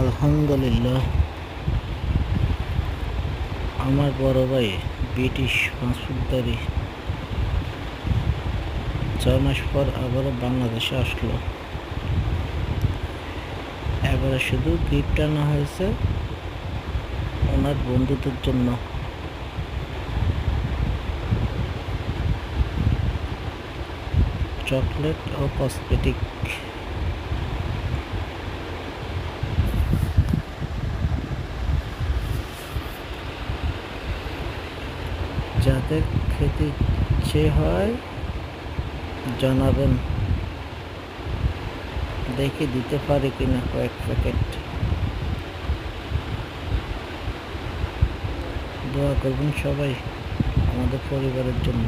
আলহামদুলিল্লাহ, আমার বড় ভাই ব্রিটিশ পাসপোর্টধারী 6 মাস পর আবারও বাংলাদেশে আসলো। এবারে শুধু গিফট আনা হয়েছে ওনার বন্ধুদের জন্য। চকলেট ও কসমেটিক। যাদের খেতে ইচ্ছে হয় জানাবেন, দেখে দিতে পারি কিনা কয়েক প্যাকেট। দোয়া করবেন সবাই আমাদের পরিবারের জন্য।